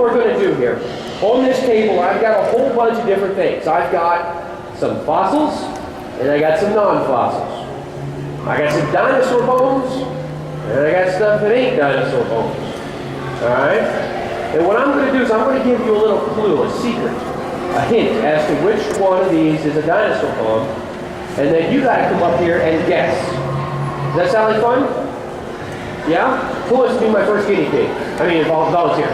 what we're going to do here. On this table, I've got a whole bunch of different things. I've got some fossils, and I got some non-fossils. I got some dinosaur bones, and I got stuff that ain't dinosaur bones. All right? And what I'm going to do is I'm going to give you a little clue, a secret, a hint as to which one of these is a dinosaur bone, and then you got to come up here and guess. Does that sound like fun? Yeah? Who wants to be my first guinea pig? I mean, volunteer.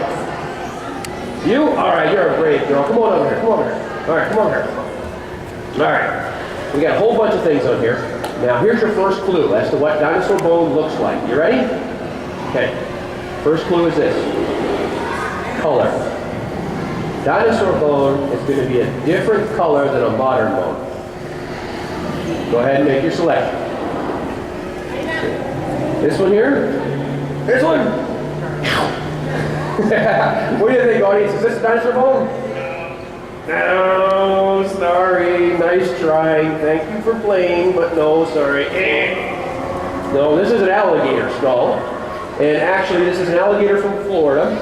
You? All right, you're a brave girl. Come on over here. Come over here. All right, come over here. All right. We got a whole bunch of things on here. Now, here's your first clue as to what dinosaur bone looks like. You ready? Okay. First clue is this. Color. Dinosaur bone is going to be a different color than a modern bone. Go ahead and make your selection. This one here? This one? What do you think, audience? Is this a dinosaur bone? No, sorry. Nice try. Thank you for playing, but no, sorry. No, this is an alligator skull. And actually, this is an alligator from Florida.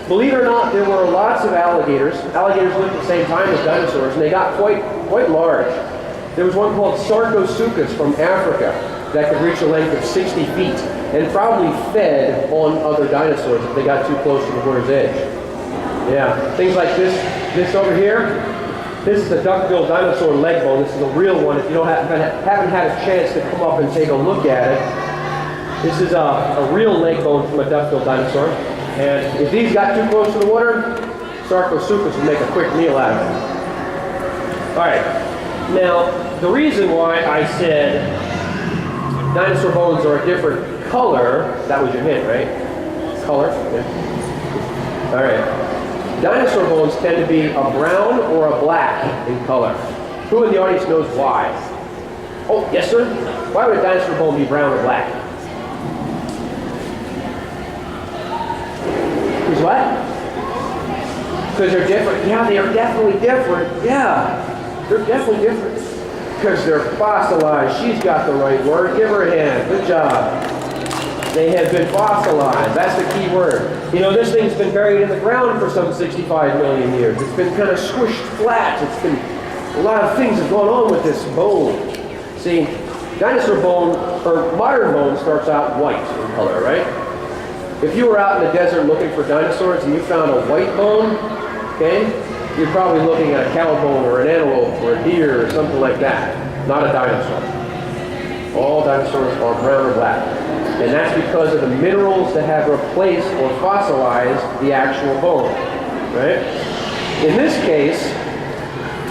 Believe it or not, there were lots of alligators. Alligators lived at the same time as dinosaurs, and they got quite large. There was one called Sarcosuchus from Africa that could reach a length of 60 feet and probably fed on other dinosaurs if they got too close to the water's edge. Yeah, things like this over here. This is a duck-billed dinosaur leg bone. This is a real one. If you haven't had a chance to come up and take a look at it, this is a real leg bone from a duck-billed dinosaur. And if these got too close to the water, Sarcosuchus would make a quick meal out of it. All right. Now, the reason why I said dinosaur bones are a different color, that was your hint, right? Color? Yeah. All right. Dinosaur bones tend to be a brown or a black in color. Who in the audience knows why? Oh, yes, sir? Why would a dinosaur bone be brown or black? Because what? Because they're different. Yeah, they are definitely different. Yeah, they're definitely different. Because they're fossilized. She's got the right word. Give her a hand. Good job. They have been fossilized. That's the key word. You know, this thing's been buried in the ground for some 65 million years. It's been kind of squished flat. It's been, a lot of things have gone on with this bone. See, dinosaur bone, or modern bone, starts out white in color, right? If you were out in the desert looking for dinosaurs and you found a white bone, okay, you're probably looking at a cow bone or an antelope or a deer or something like that, not a dinosaur. All dinosaurs are brown or black. And that's because of the minerals that have replaced or fossilized the actual bone, right? In this case,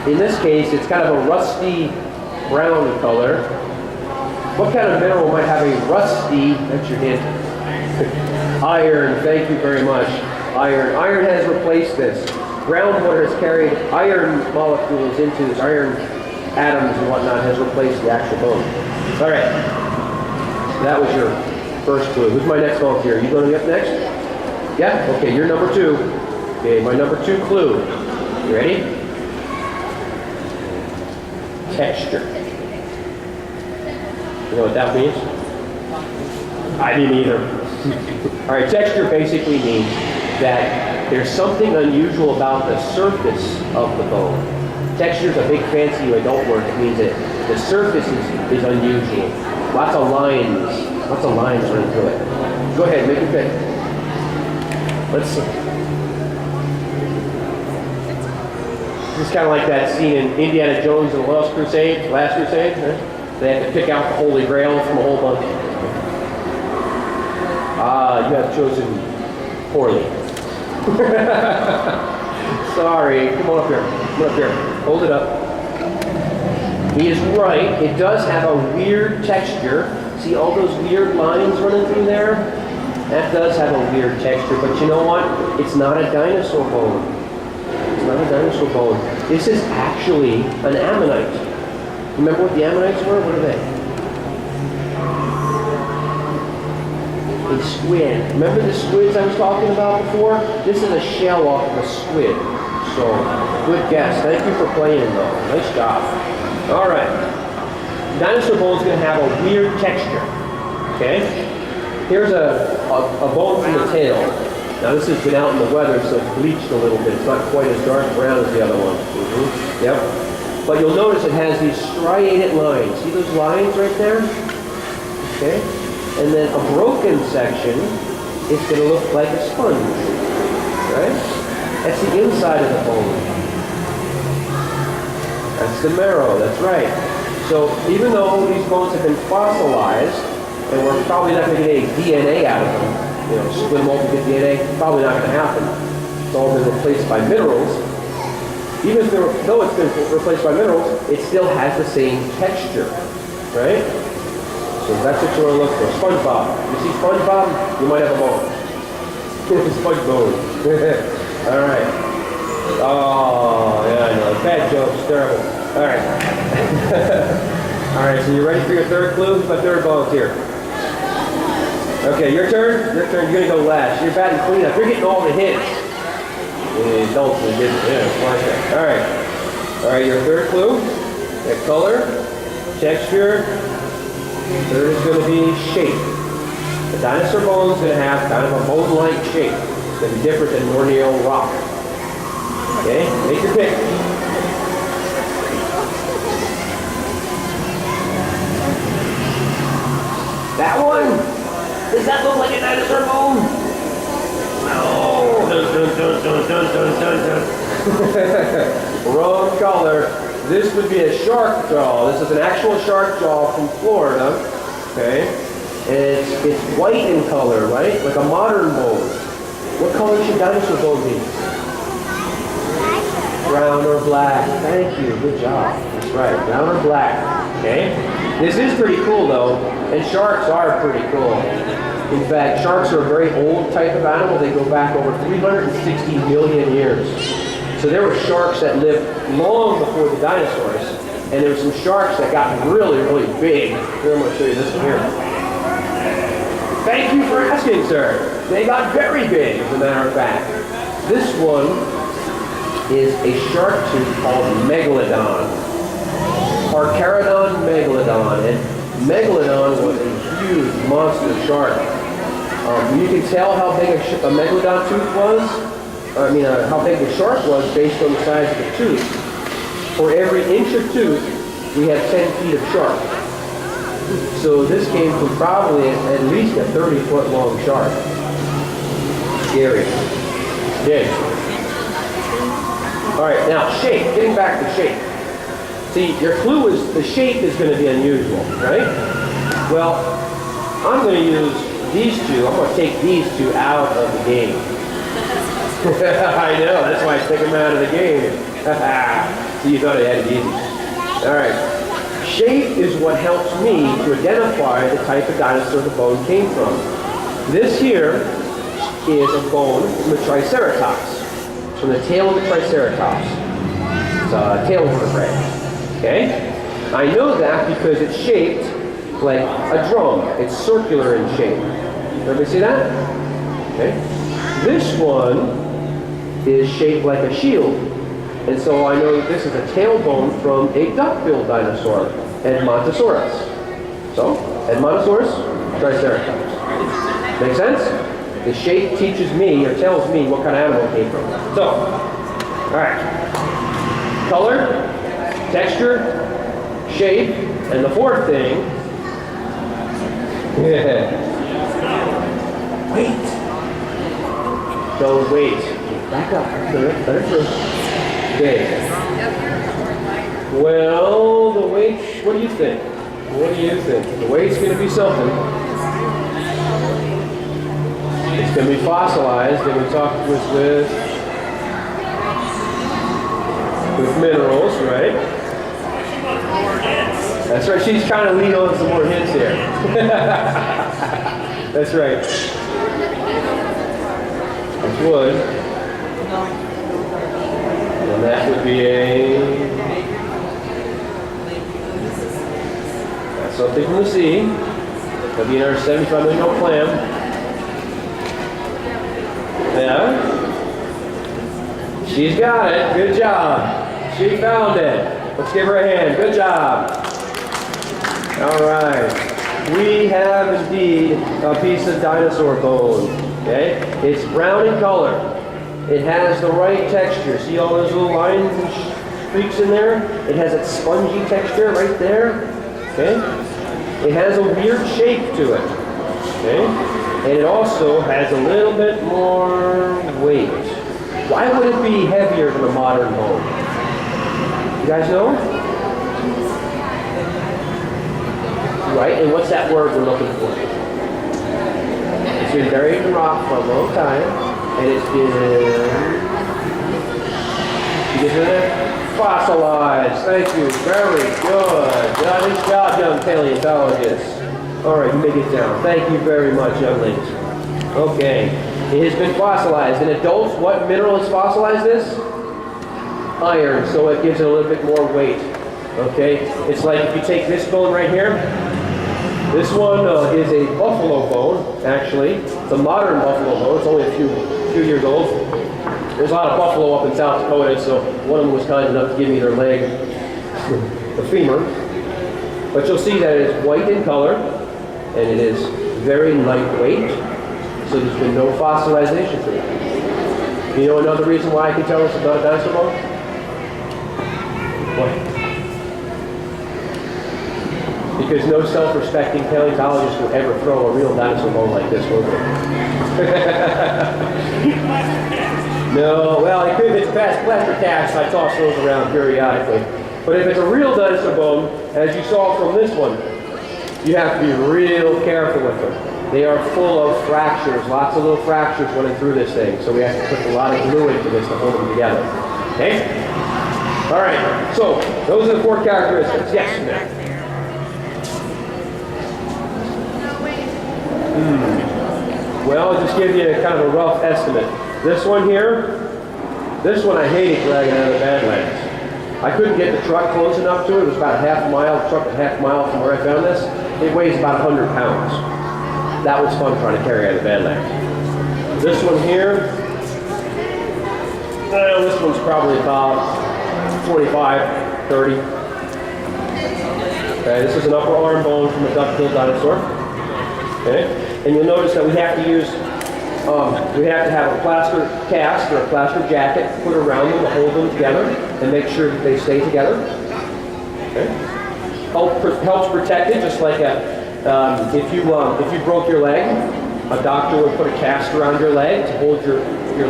it's kind of a rusty brown color. What kind of mineral might have a rusty, that's your hint, iron, thank you very much. Iron has replaced this. Groundwater has carried iron molecules into this, iron atoms and whatnot has replaced the actual bone. All right, that was your first clue. Who's my next volunteer? You going up next? Yeah? Okay, you're number 2. Okay, my number 2 clue. You ready? Texture. You know what that means? I didn't either. All right, texture basically means that there's something unusual about the surface of the bone. Texture is a big fancy adult word. It means that the surface is unusual. Lots of lines running through it. Go ahead, make your pick. Let's see. It's kind of like that scene in Indiana Jones and the Last Crusade, right? They have to pick out the Holy Grail from a whole bunch. You have chosen poorly. Sorry. Come on up here. Hold it up. He is right. It does have a weird texture. See all those weird lines running through there? That does have a weird texture, but you know what? It's not a dinosaur bone. It's not a dinosaur bone. This is actually an ammonite. Remember what the ammonites were? What are they? A squid. Remember the squids I was talking about before? This is a shell off of a squid. So, good guess. Thank you for playing, though. Nice job. All right. Dinosaur bone is going to have a weird texture. Okay? Here's a bone from the tail. Now this has been out in the weather, so it's bleached a little bit. It's not quite as dark brown as the other one. Yep. But you'll notice it has these striated lines. See those lines right there? Okay. And then a broken section is going to look like a sponge. Right? That's the inside of the bone. That's the marrow. That's right. So even though these bones have been fossilized, and we're probably not going to get any DNA out of them, you know, split them open, get DNA, probably not going to happen. It's all been replaced by minerals. Even if though it's been replaced by minerals, it still has the same texture, right? So that's what you want to look for. SpongeBob. You see SpongeBob? You might have a bone. Sponge bone. All right. Oh, yeah, I know. Bad jokes. Terrible. All right. All right, so you ready for your third clue? Who's my third volunteer? Okay, your turn. Your turn. You're going to go last. You're batting cleanup. You're getting all the hits. Don't forget. Yeah, like that. All right. All right, your third clue. The color, texture. Third is going to be shape. The dinosaur bone is going to have kind of a bone-like shape. It's going to be different than Borneo rock. Okay, make your pick. That one? Does that look like a dinosaur bone? No. Dun, dun, dun, dun, dun, dun, dun. Wrong color. This would be a shark jaw. This is an actual shark jaw from Florida. Okay. And it's white in color, right? Like a modern bone. What color should dinosaur bone be? Brown or black. Thank you. Good job. That's right. Brown or black. Okay. This is pretty cool though. And sharks are pretty cool. In fact, sharks are a very old type of animal. They go back over 360 million years. So there were sharks that lived long before the dinosaurs. And there were some sharks that got really, really big. Here, I'm going to show you this one here. Thank you for asking, sir. They got very big, as a matter of fact. This one is a shark tooth called Megalodon. Carcharodon megalodon. And Megalodon was a huge monster shark. You can tell how big a megalodon tooth was. I mean, how big the shark was based on the size of the tooth. For every inch of tooth, we have 10 feet of shark. So this came from probably at least a 30-foot long shark. Scary. Big. All right, now shape. Getting back to shape. See, your clue is the shape is going to be unusual, right? Well, I'm going to use these two. I'm going to take these two out of the game. I know, that's why I took them out of the game. So you thought I had it easy. All right. Shape is what helps me to identify the type of dinosaur the bone came from. This here is a bone from the Triceratops. It's from the tail of the Triceratops. It's a tail vertebrae. Okay? I know that because it's shaped like a drum. It's circular in shape. Everybody see that? Okay. This one is shaped like a shield. And so I know that this is a tailbone from a duck-billed dinosaur, Edmontosaurus. So, Edmontosaurus, Triceratops. Make sense? The shape teaches me, or tells me, what kind of animal it came from. So, alright. Color, texture, shape, and the fourth thing, weight. So weight. Back up. Let it through. Okay. Well, the weight, what do you think? What do you think? The weight's going to be something. It's going to be fossilized, and we talked with minerals, right? That's right. She's trying to lean on some more hints here. That's right. It's wood. And that would be that's something from the sea. That'll be in our $75 million plan. Yeah. She's got it. Good job. She found it. Let's give her a hand. Good job. All right. We have indeed a piece of dinosaur bone. Okay? It's brown in color. It has the right texture. See all those little lines and streaks in there? It has a spongy texture right there. Okay? It has a weird shape to it. Okay? And it also has a little bit more weight. Why would it be heavier than a modern bone? You guys know? Right? And what's that word we're looking for? It's been buried in rock for a long time, and it's been fossilized. Thank you. Very good. Nice job, young paleontologists. All right, you may get down. Thank you very much, young ladies. Okay. It has been fossilized. In adults, what mineral has fossilized this? Iron, so it gives it a little bit more weight. Okay? It's like if you take this bone right here. This one is a buffalo bone, actually. It's a modern buffalo bone. It's only a few years old. There's a lot of buffalo up in South Dakota, so one of them was kind enough to give me their leg, the femur. But you'll see that it is white in color, and it is very lightweight, so there's been no fossilization to it. You know another reason why I can tell us about a dinosaur bone? What? Because no self-respecting paleontologist would ever throw a real dinosaur bone like this, will they? No, well, it could if it's plaster cast, I toss those around periodically. But if it's a real dinosaur bone, as you saw from this one, you have to be real careful with them. They are full of fractures, lots of little fractures running through this thing. So we have to put a lot of glue into this to hold them together. Okay? All right, so those are the 4 characteristics. Yes, ma'am. Well, I'll just give you kind of a rough estimate. This one here, this one I hated dragging out of the Badlands. I couldn't get the truck close enough to it. It was about a half mile, the truck a half mile from where I found this. It weighs about 100 pounds. That was fun trying to carry out of the Badlands. This one here, this one's probably about 25, 30. Okay, this is an upper arm bone from a duck-billed dinosaur. Okay, and you'll notice that we have to use, we have to have a plaster cast or a plaster jacket put around them to hold them together and make sure that they stay together. Okay, helps protect it, just like if you broke your leg, a doctor would put a cast around your leg to hold your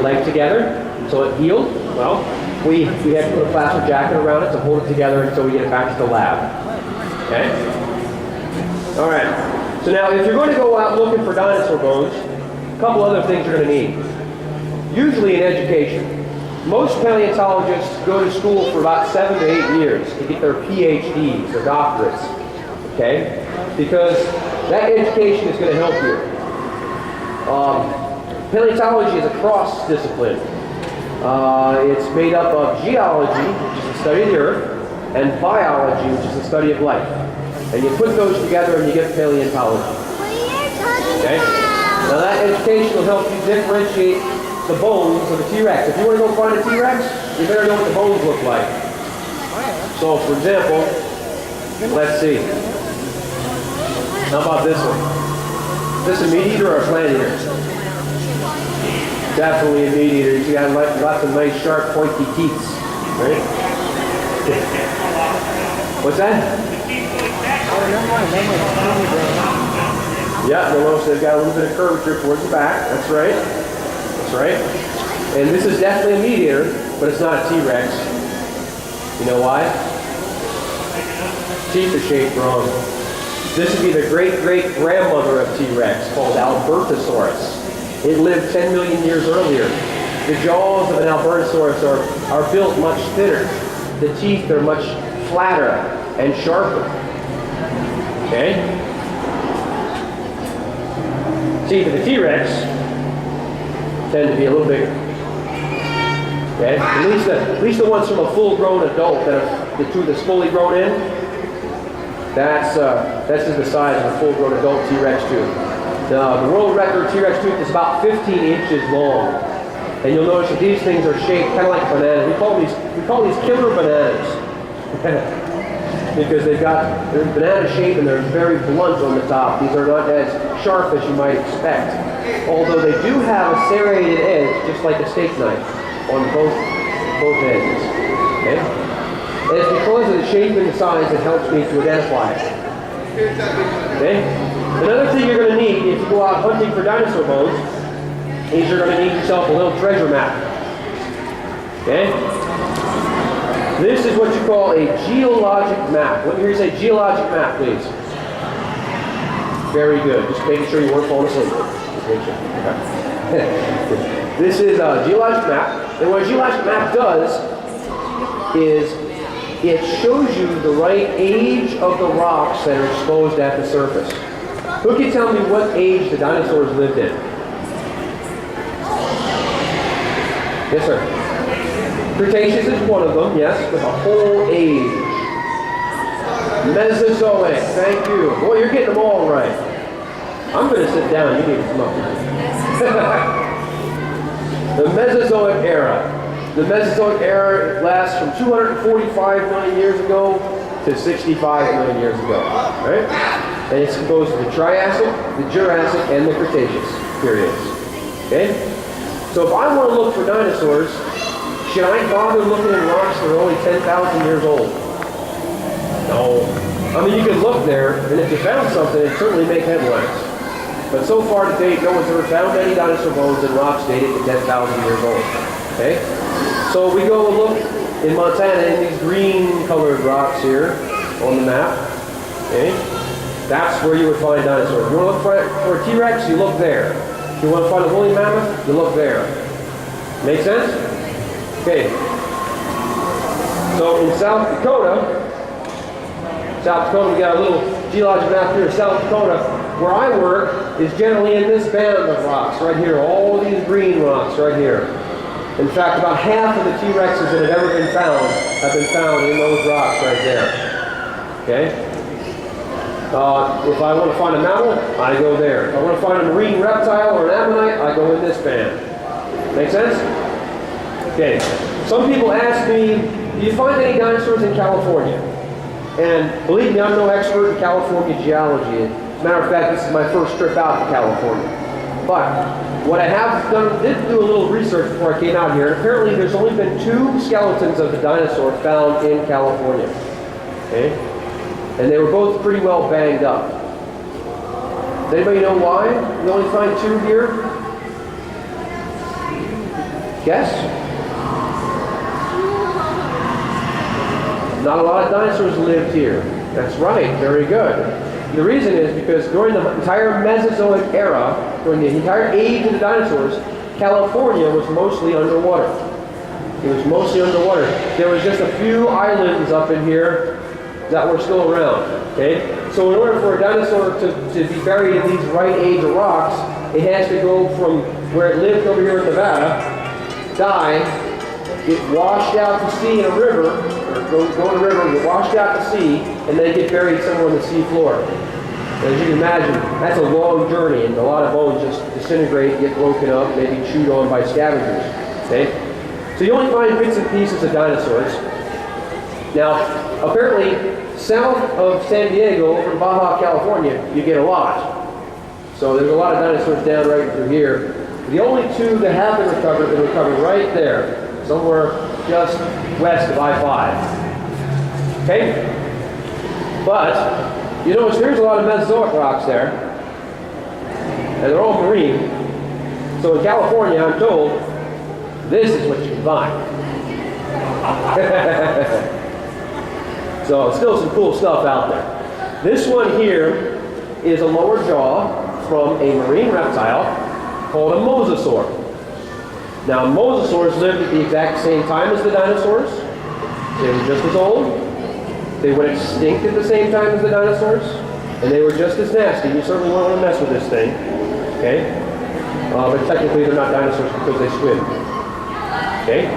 leg together so it healed. Well, we have to put a plaster jacket around it to hold it together until we get it back to the lab. Okay? All right. So now, if you're going to go out looking for dinosaur bones, a couple other things you're going to need. Usually in education, most paleontologists go to school for about 7 to 8 years to get their PhDs, their doctorates. Okay? Because that education is going to help you. Paleontology is a cross-discipline. It's made up of geology, which is the study of the earth, and biology, which is the study of life. And you put those together and you get paleontology. Okay? Now that education will help you differentiate the bones of a T-Rex. If you want to go find a T-Rex, you better know what the bones look like. So, for example, let's see. How about this one? Is this a meat eater or a plant eater? Definitely a meat eater. You got lots of nice, sharp, pointy teeth, right? What's that? Yeah, notice they've got a little bit of curvature towards the back. That's right. That's right. And this is definitely a meat eater, but it's not a T-Rex. You know why? Teeth are shaped wrong. This would be the great-great-grandmother of T-Rex, called Albertosaurus. It lived 10 million years earlier. The jaws of an Albertosaurus are built much thinner. The teeth are much flatter and sharper. Okay? Teeth of the T-Rex tend to be a little bigger. Okay? At least the ones from a full-grown adult that are the tooth that's fully grown in. That's just the size of a full-grown adult T-Rex tooth. The world record T-Rex tooth is about 15 inches long. And you'll notice that these things are shaped kind of like bananas. We call these killer bananas. because they're banana shaped and they're very blunt on the top. These are not as sharp as you might expect. Although they do have a serrated edge, just like a steak knife, on both edges. Okay? And it's because of the shape and the size that helps me to identify it. Okay? Another thing you're going to need if you go out hunting for dinosaur bones is you're going to need yourself a little treasure map. Okay? This is what you call a geologic map. Let me hear you say geologic map, please. Very good. Just making sure you weren't falling asleep. Just make sure. Okay. This is a geologic map. And what a geologic map does is it shows you the right age of the rocks that are exposed at the surface. Who can tell me what age the dinosaurs lived in? Yes, sir. Cretaceous is one of them, yes, with a whole age. Mesozoic, thank you. Boy, you're getting them all right. I'm going to sit down. You need to come up. The Mesozoic era. The Mesozoic era lasts from 245 million years ago to 65 million years ago. Right? And it goes to the Triassic, the Jurassic, and the Cretaceous periods. Okay? So if I want to look for dinosaurs, should I bother looking at rocks that are only 10,000 years old? No. I mean, you can look there, and if you found something, it'd certainly make headlines. But so far to date, no one's ever found any dinosaur bones in rocks dated to 10,000 years old. Okay? So we go and look in Montana in these green-colored rocks here on the map. Okay? That's where you would find dinosaurs. If you want to look for a T-Rex, you look there. If you want to find a woolly mammoth, you look there. Make sense? Okay. So in South Dakota, we got a little geologic map here in South Dakota. Where I work is generally in this band of rocks right here. All these green rocks right here. In fact, about half of the T-Rexes that have ever been found have been found in those rocks right there. Okay? If I want to find a mammal, I go there. If I want to find a marine reptile or an ammonite, I go in this band. Make sense? Okay. Some people ask me, do you find any dinosaurs in California? And believe me, I'm no expert in California geology. As a matter of fact, this is my first trip out to California. But what I have done, did do a little research before I came out here. Apparently there's only been 2 skeletons of the dinosaur found in California. Okay? And they were both pretty well banged up. Does anybody know why we only find 2 here? Guess? Not a lot of dinosaurs lived here. That's right, very good. The reason is because during the entire Mesozoic era, during the entire age of the dinosaurs, California was mostly underwater. It was mostly underwater. There was just a few islands up in here that were still around. Okay? So in order for a dinosaur to be buried in these right age of rocks, it has to go from where it lived over here in Nevada, die, get washed out to sea in a river, or go in a river, get washed out to sea, and then get buried somewhere on the sea floor. And as you can imagine, that's a long journey, and a lot of bones just disintegrate, get broken up, maybe chewed on by scavengers. Okay? So you only find bits and pieces of dinosaurs. Now, apparently, south of San Diego, over in Baja, California, you get a lot. So there's a lot of dinosaurs down right through here. The only 2 that have been recovered right there, somewhere just west of I-5. Okay? But, you notice there's a lot of Mesozoic rocks there. And they're all marine. So in California, I'm told, this is what you can find. So still some cool stuff out there. This one here is a lower jaw from a marine reptile called a mosasaur. Now, mosasaurs lived at the exact same time as the dinosaurs. They were just as old. They went extinct at the same time as the dinosaurs. And they were just as nasty. You certainly won't want to mess with this thing. Okay? But technically they're not dinosaurs because they swim. Okay?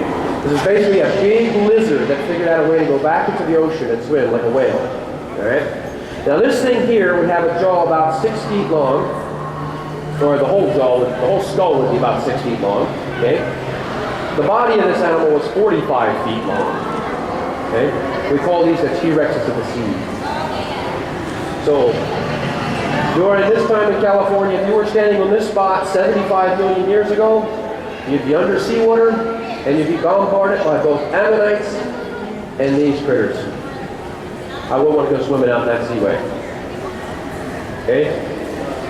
This is basically a big lizard that figured out a way to go back into the ocean and swim like a whale. Alright? Now this thing here would have a jaw about 6 feet long. Or the whole jaw, the whole skull would be about 6 feet long. Okay? The body of this animal was 45 feet long. Okay? We call these the T-Rexes of the sea. So, during this time in California, if you were standing on this spot 75 million years ago, you'd be under seawater, and you'd be bombarded by both ammonites and these critters. I wouldn't want to go swimming out that seaway. Okay?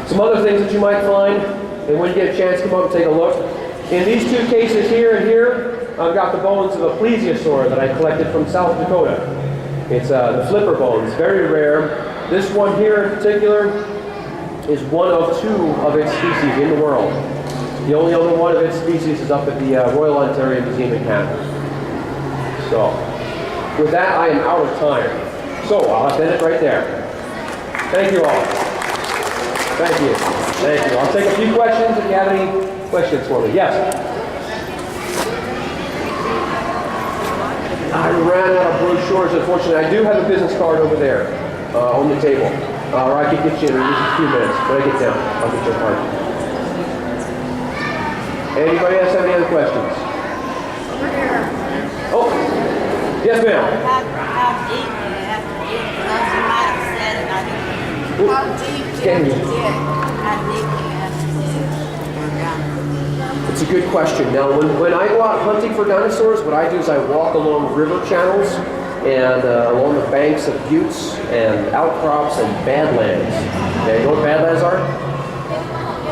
Some other things that you might find, and when you get a chance, come up and take a look. In these two cases here and here, I've got the bones of a plesiosaur that I collected from South Dakota. It's the flipper bones, very rare. This one here in particular is one of two of its species in the world. The only other one of its species is up at the Royal Ontario Museum in Canada. So, with that, I am out of time. So, I'll have to end it right there. Thank you all. Thank you. Thank you. I'll take a few questions if you have any questions for me. Yes? I ran out of brochures, unfortunately. I do have a business card over there on the table. Or I could get you in just a few minutes. When I get down, I'll get your card. Anybody else have any other questions? Over here. Oh, yes, ma'am. How deep do you have to dig? Because you might have said it, I didn't. How deep do you have to dig? How deep do you have to dig? It's a good question. Now, when I go out hunting for dinosaurs, what I do is I walk along river channels and along the banks of buttes and outcrops and badlands. Okay, you know what badlands are?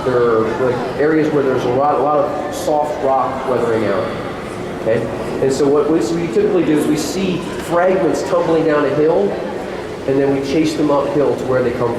They're like areas where there's a lot of soft rock weathering out. Okay, and so what we typically do is we see fragments tumbling down a hill, and then we chase them uphill to where they come from.